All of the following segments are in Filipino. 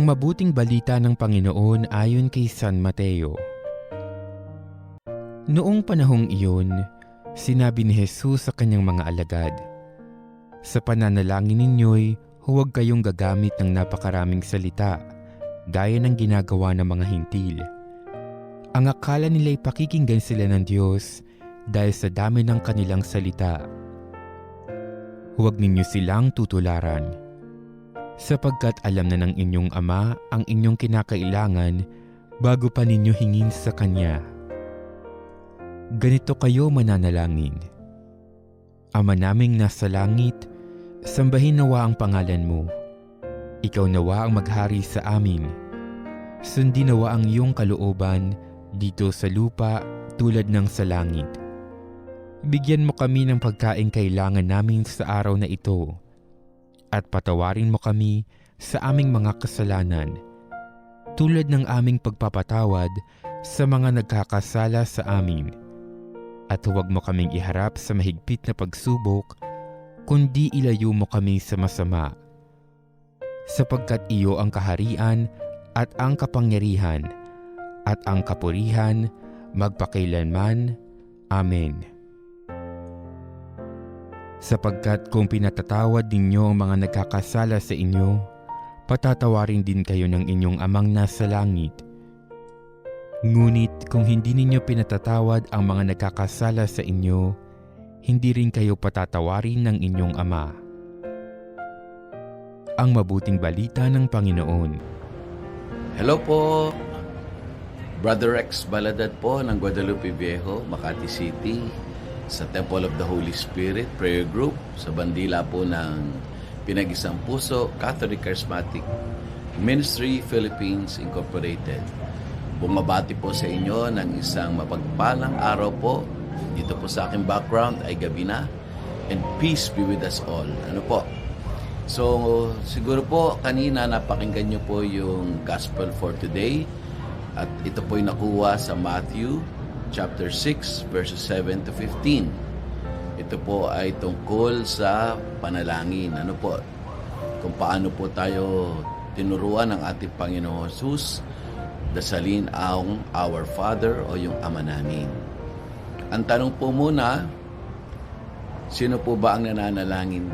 mabuting balita ng Panginoon ayon kay San Mateo. Noong panahong iyon, sinabi ni Jesus sa kanyang mga alagad, "Sa pananalangin ninyo'y huwag kayong gagamit ng napakaraming salita, gaya ng ginagawa ng mga hintil. Ang akala nila'y pakikinggan sila ng Diyos dahil sa dami ng kanilang salita. Huwag ninyo silang tutularan, sapagkat alam na ng inyong Ama ang inyong kinakailangan bago pa ninyo hingin sa Kanya. Ganito kayo mananalangin: Ama naming nasa langit, sambahin nawa ang pangalan mo. Ikaw nawa ang maghari sa amin. Sundin nawa ang iyong kalooban dito sa lupa tulad ng sa langit. Bigyan mo kami ng pagkaing kailangan namin sa araw na ito, at patawarin mo kami sa aming mga kasalanan, tulad ng aming pagpapatawad sa mga nagkakasala sa amin. At huwag mo kaming iharap sa mahigpit na pagsubok, kundi ilayo mo kami sa masama. Sapagkat iyo ang kaharian at ang kapangyarihan at ang kapurihan magpakailanman. Amen. Sapagkat kung pinatatawad ninyo ang mga nagkakasala sa inyo, patatawarin din kayo ng inyong Amang nasa langit. Ngunit kung hindi ninyo pinatatawad ang mga nagkakasala sa inyo, hindi rin kayo patatawarin ng inyong Ama." Ang mabuting balita ng Panginoon. Hello po, Brother Rex Baladad po ng Guadalupe Viejo, Makati City, sa Temple of the Holy Spirit Prayer Group, sa bandila po ng Pinag-Isang Puso Catholic Charismatic Ministry Philippines Incorporated. Bumabati po sa inyo ng isang mapagpalang araw po. Dito po sa aking background ay gabi na, and peace be with us all. Ano po? So, siguro po kanina napakinggan nyo po yung Gospel for today, at ito po yung nakuha sa Matthew chapter 6 verses 7 to 15. Ito po ay tungkol sa panalangin. Ano po? Kung paano po tayo tinuruan ng ating Panginoon Jesus dasalin ang Our Father o yung Ama namin. Ang tanong po muna, sino po ba ang nananalangin?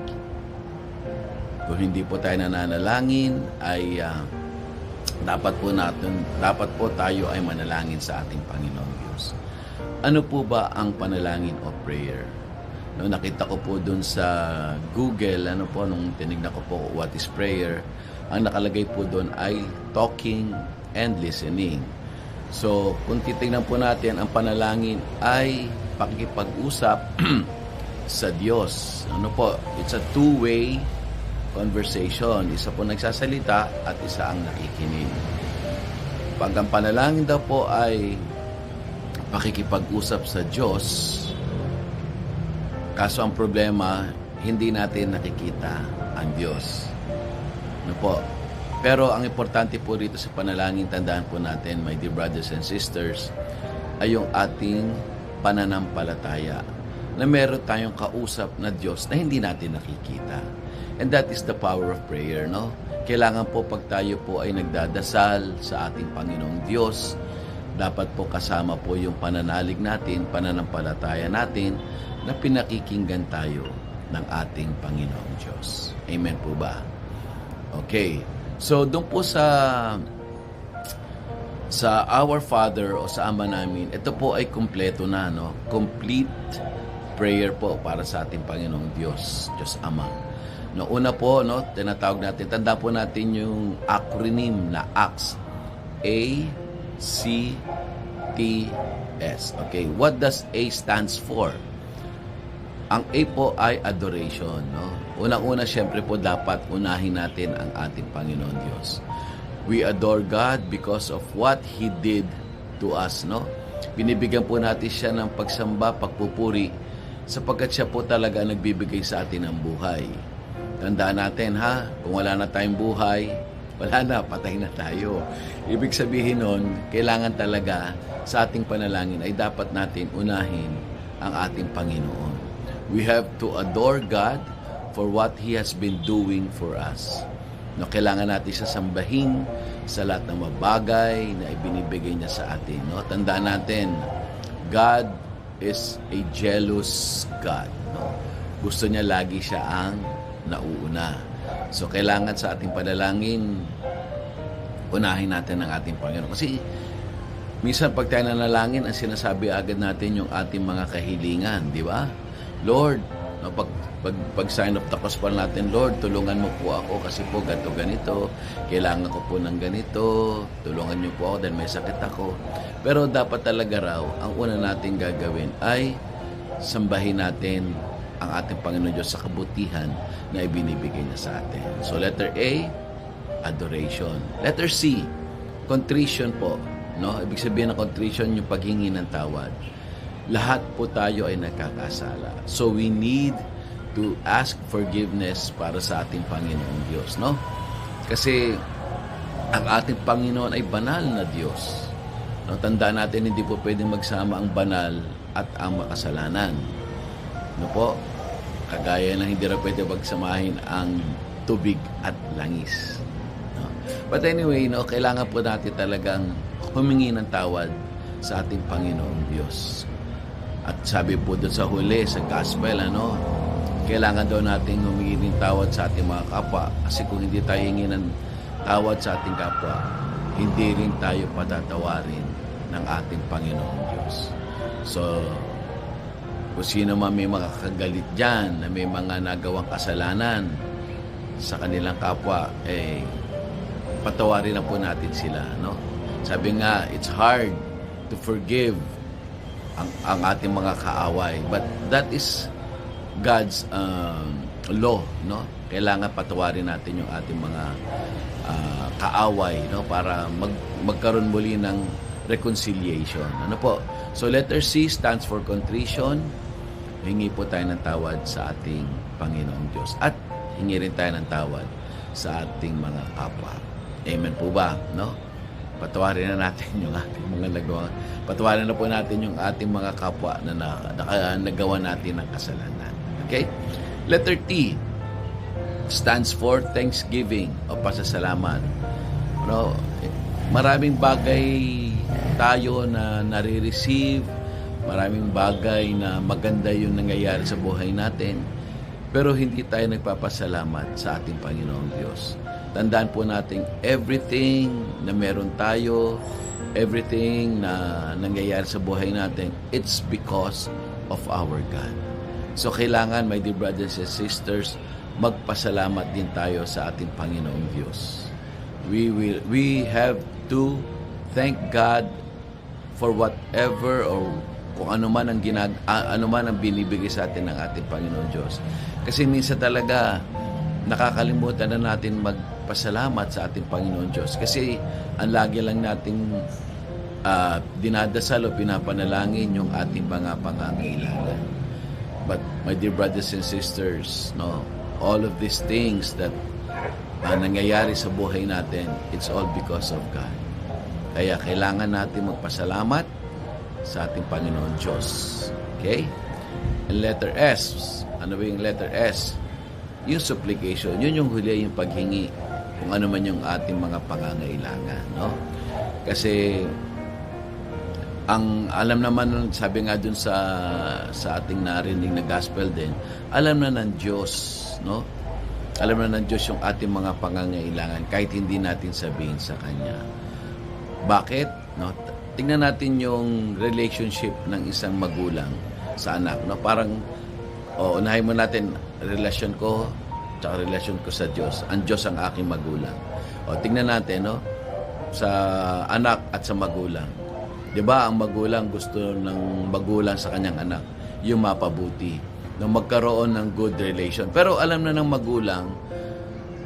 Kung hindi po tayo nananalangin, ay dapat po tayo ay manalangin sa ating Panginoong Diyos. Ano po ba ang panalangin o prayer? No, nakita ko po dun sa Google, nung tinignan ko po what is prayer, ang nakalagay po dun ay talking and listening. So, kung titignan po natin, ang panalangin ay pakikipag-usap sa Diyos. Ano po? It's a two-way conversation. Isa po nagsasalita at isa ang nakikinig. Pag ang panalangin daw po ay pakikipag-usap sa Diyos, kaso ang problema, hindi natin nakikita ang Diyos. Ano po? Pero ang importante po dito sa panalangin, tandaan po natin, my dear brothers and sisters, ay yung ating pananampalataya na meron tayong kausap na Diyos na hindi natin nakikita. And that is the power of prayer, no? Kailangan po pag tayo po ay nagdadasal sa ating Panginoong Diyos, dapat po kasama po yung pananalig natin, pananampalataya natin, na pinakikinggan tayo ng ating Panginoong Diyos. Amen po ba? Okay. So, doon po sa Our Father o sa Ama namin, ito po ay kumpleto na, no? Complete prayer po para sa ating Panginoong Diyos, Diyos Ama. No, una po, no, tinatawag natin, tanda po natin yung acronym na ACTS. A-C-T-S. Okay, what does A stands for? Ang A po ay adoration, no? Unang-una, syempre po, dapat unahin natin ang ating Panginoon Diyos. We adore God because of what He did to us, no? Binibigyan po natin siya ng pagsamba, pagpupuri, sapagkat siya po talaga nagbibigay sa atin ng buhay. Tandaan natin, ha? Kung wala na tayong buhay, wala na, patay na tayo. Ibig sabihin nun, kailangan talaga sa ating panalangin ay dapat natin unahin ang ating Panginoon. We have to adore God for what He has been doing for us. No, kailangan natin siya sambahin sa lahat ng mga bagay na ibinibigay niya sa atin. No? Tandaan natin, God is a jealous God. No? Gusto niya lagi siya ang nauuna. So, kailangan sa ating panalangin, unahin natin ang ating Panginoon. Kasi, minsan pag tayo nanalangin, ang sinasabi agad natin yung ating mga kahilingan, di ba? Lord, no, pag sign of the cross pa natin, Lord, tulungan mo po ako kasi po ganito, kailangan ko po ng ganito, tulungan niyo po ako dahil may sakit ako. Pero dapat talaga raw, ang una natin gagawin ay sambahin natin ang ating Panginoon Diyos sa kabutihan na ibinibigay niya sa atin. So letter A, adoration. Letter C, contrition po. No? Ibig sabihin ng contrition, yung paghingi ng tawad. Lahat po tayo ay nagkakasala. So we need to ask forgiveness para sa ating Panginoong Diyos. No? Kasi ang ating Panginoon ay banal na Diyos. No? Tandaan natin, hindi po pwedeng magsama ang banal at ang makasalanan. No po? Kagaya ng hindi na pwede magsamahin ang tubig at langis. No? But anyway, no, kailangan po natin talagang humingi ng tawad sa ating Panginoong Diyos. At sabi po doon sa huli, sa gospel, kailangan daw natin humingi ng tawad sa ating mga kapwa. Kasi kung hindi tayo hingi ng tawad sa ating kapwa, hindi rin tayo patatawarin ng ating Panginoong Diyos. So, kung sino man may makakagalit dyan, na may mga nagawang kasalanan sa kanilang kapwa, patawarin na po natin sila. No? Sabi nga, it's hard to forgive ang ating mga kaaway. But that is God's law. No? Kailangan patawarin natin yung ating mga kaaway, no? Para magkaroon muli ng reconciliation. Ano po? So letter C stands for contrition. Hingi po tayo ng tawad sa ating Panginoong Diyos. At hingi rin tayo ng tawad sa ating mga kapwa. Amen po ba? No? Patawarin na natin yung ating mga nagawa. Patawarin na po natin yung ating mga kapwa na nagawa natin ng kasalanan. Okay? Letter T stands for thanksgiving o pasasalamat. No? Maraming bagay tayo na nare-receive, maraming bagay na maganda yung nangyayari sa buhay natin, pero hindi tayo nagpapasalamat sa ating Panginoong Diyos. Tandaan po natin, everything na meron tayo, everything na nangyayari sa buhay natin, it's because of our God. So kailangan, my dear brothers and sisters, magpasalamat din tayo sa ating Panginoong Diyos. We have to thank God for whatever or kung ano man ang binibigay sa atin ng ating Panginoon Diyos. Kasi minsan talaga nakakalimutan na natin magpasalamat sa ating Panginoon Diyos. Kasi ang lagi lang nating dinadasal o pinapanalangin yung ating mga pangangailangan. But my dear brothers and sisters, no, all of these things that nangyayari sa buhay natin, it's all because of God. Kaya kailangan natin magpasalamat sa ating Panginoon Diyos. Okay? And letter S. Ano ba yung letter S? Yung supplication. Yun yung huli, yung paghingi. Kung ano man yung ating mga pangangailangan. No? Kasi ang alam naman, sabi nga dun sa ating narinig na gospel din, alam na ng Diyos, no? Alam na ng Diyos yung ating mga pangangailangan kahit hindi natin sabihin sa Kanya. Bakit? No? Tingnan natin yung relationship ng isang magulang sa anak. No? Parang, unahin mo natin, relasyon ko, tsaka relasyon ko sa Diyos. Ang Diyos ang aking magulang. Tingnan natin, no? Sa anak at sa magulang. Diba, ang magulang gusto ng magulang sa kanyang anak, yung mapabuti, na magkaroon ng good relation. Pero alam na ng magulang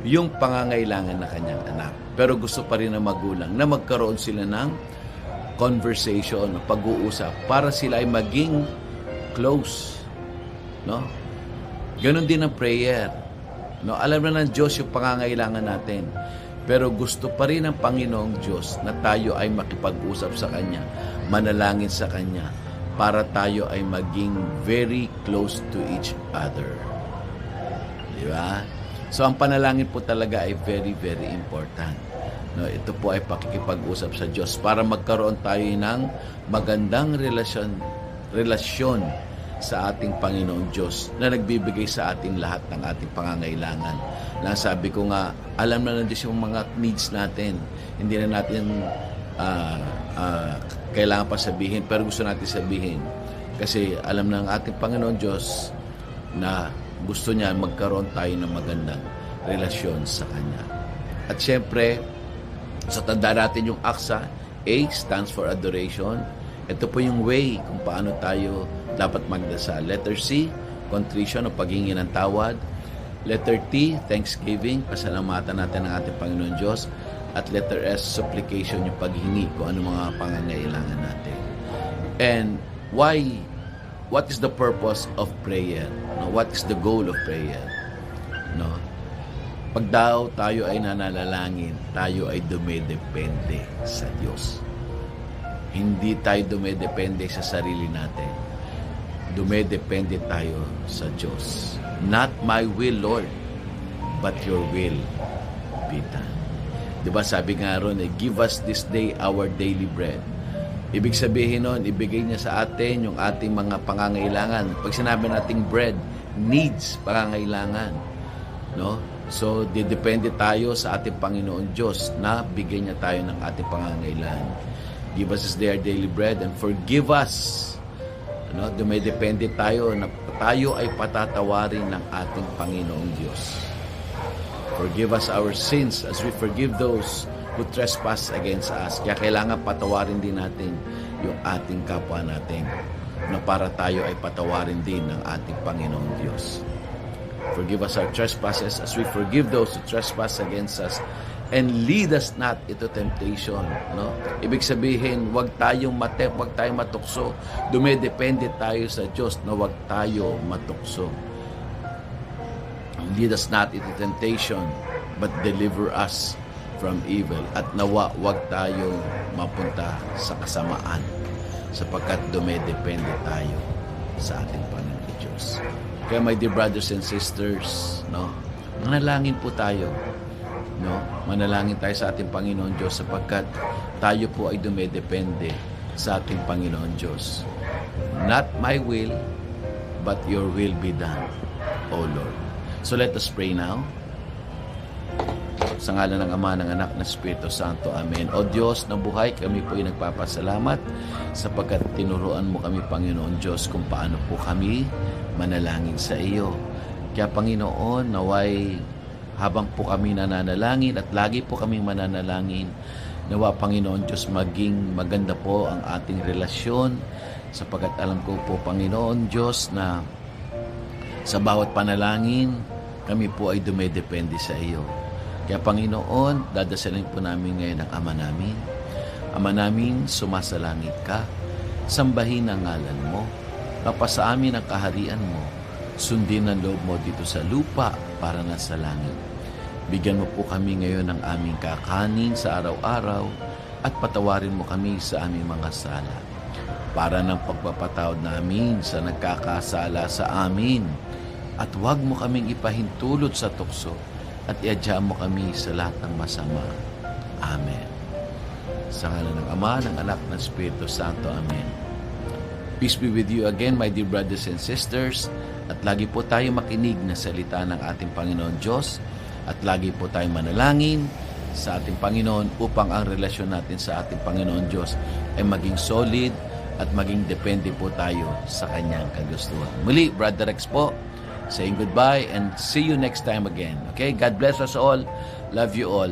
yung pangangailangan na kanyang anak. Pero gusto pa rin ng magulang na magkaroon sila ng conversation, pag-uusap, para sila ay maging close. No? Ganon din ang prayer. No? Alam na ng Diyos yung pangangailangan natin. Pero gusto pa rin ng Panginoong Diyos na tayo ay makipag-usap sa Kanya, manalangin sa Kanya, para tayo ay maging very close to each other. Di ba? So ang panalangin po talaga ay very, very important. No, ito po ay pakikipag-usap sa Diyos para magkaroon tayo ng magandang relasyon sa ating Panginoon Diyos na nagbibigay sa atin lahat ng ating pangangailangan. Na sabi ko nga, alam na ng Diyos yung mga needs natin. Hindi na natin kailangan pa sabihin, pero gusto natin sabihin. Kasi alam ng ating Panginoon Diyos na gusto niya magkaroon tayo ng magandang relasyon sa Kanya. At syempre, sa tanda natin yung AXA, A stands for adoration. Ito po yung way kung paano tayo dapat magdasal. Letter C, contrition o paghingi ng tawad. Letter T, thanksgiving, pasalamatan natin ng ating Panginoon Diyos. At letter S, supplication, yung paghingi kung ano mga pangangailangan natin. And what is the purpose of prayer? No? What is the goal of prayer? No? Pag daw tayo ay nananalangin, tayo ay dumedepende sa Diyos. Hindi tayo dumedepende sa sarili natin. Dumedepende tayo sa Diyos. Not my will, Lord, but your will be done. Diba sabi nga ron, give us this day our daily bread. Ibig sabihin nun, ibigay niya sa atin yung ating mga pangangailangan. Pag sinabi nating bread, needs, pangangailangan. No? So, didepende tayo sa ating Panginoon Diyos na bigyan niya tayo ng ating pangangailangan. Give us this day our daily bread and forgive us. No? Dumedepende tayo na tayo ay patatawarin ng ating Panginoon Diyos. Forgive us our sins as we forgive those who trespass against us. Kaya kailangan patawarin din natin yung ating kapwa natin na para tayo ay patawarin din ng ating Panginoong Diyos. Forgive us our trespasses as we forgive those who trespass against us, and lead us not into temptation. No? Ibig sabihin, wag tayong matukso. Dumedepende tayo sa Diyos na wag tayo matukso. Lead us not into temptation, but deliver us from evil. At nawa, wag tayo mapunta sa kasamaan, sapagkat dumedepende tayo sa ating Panginoon Diyos. Kaya my dear brothers and sisters, no, manalangin po tayo. No? Manalangin tayo sa ating Panginoon Diyos sapagkat tayo po ay dumedepende sa ating Panginoon Diyos. Not my will, but your will be done, O Lord. So let us pray now. Sa ngalan ng Ama, ng Anak, ng Espiritu Santo. Amen. O Diyos na buhay, kami po ay nagpapasalamat sapagkat tinuruan mo kami, Panginoon Diyos, kung paano po kami manalangin sa iyo. Kaya Panginoon, naway habang po kami nananalangin at lagi po kaming mananalangin, nawa Panginoon Diyos maging maganda po ang ating relasyon sapagkat alam ko po, Panginoon Diyos, na sa bawat panalangin, kami po ay dumedepende sa iyo. Kaya Panginoon, dadasalin po namin ngayon ang Ama namin. Ama namin, sumasalangit ka, sambahin ang ngalan mo, kapasa amin ang kaharian mo, sundin ang loob mo dito sa lupa para nasa langit. Bigyan mo po kami ngayon ng aming kakanin sa araw-araw at patawarin mo kami sa aming mga sala para ng pagpapatawad namin sa nagkakasala sa amin. At huwag mo kaming ipahintulot sa tukso at iadya mo kami sa lahat ng masama. Amen. Sa ngalan ng Ama, ng Anak, ng Espiritu Santo. Amen. Peace be with you again, my dear brothers and sisters. At lagi po tayo makinig na salita ng ating Panginoon Diyos. At lagi po tayo manalangin sa ating Panginoon upang ang relasyon natin sa ating Panginoon Diyos ay maging solid at maging depende po tayo sa Kanyang kagustuhan. Muli, Brother Rex po, saying goodbye and see you next time again. Okay? God bless us all. Love you all.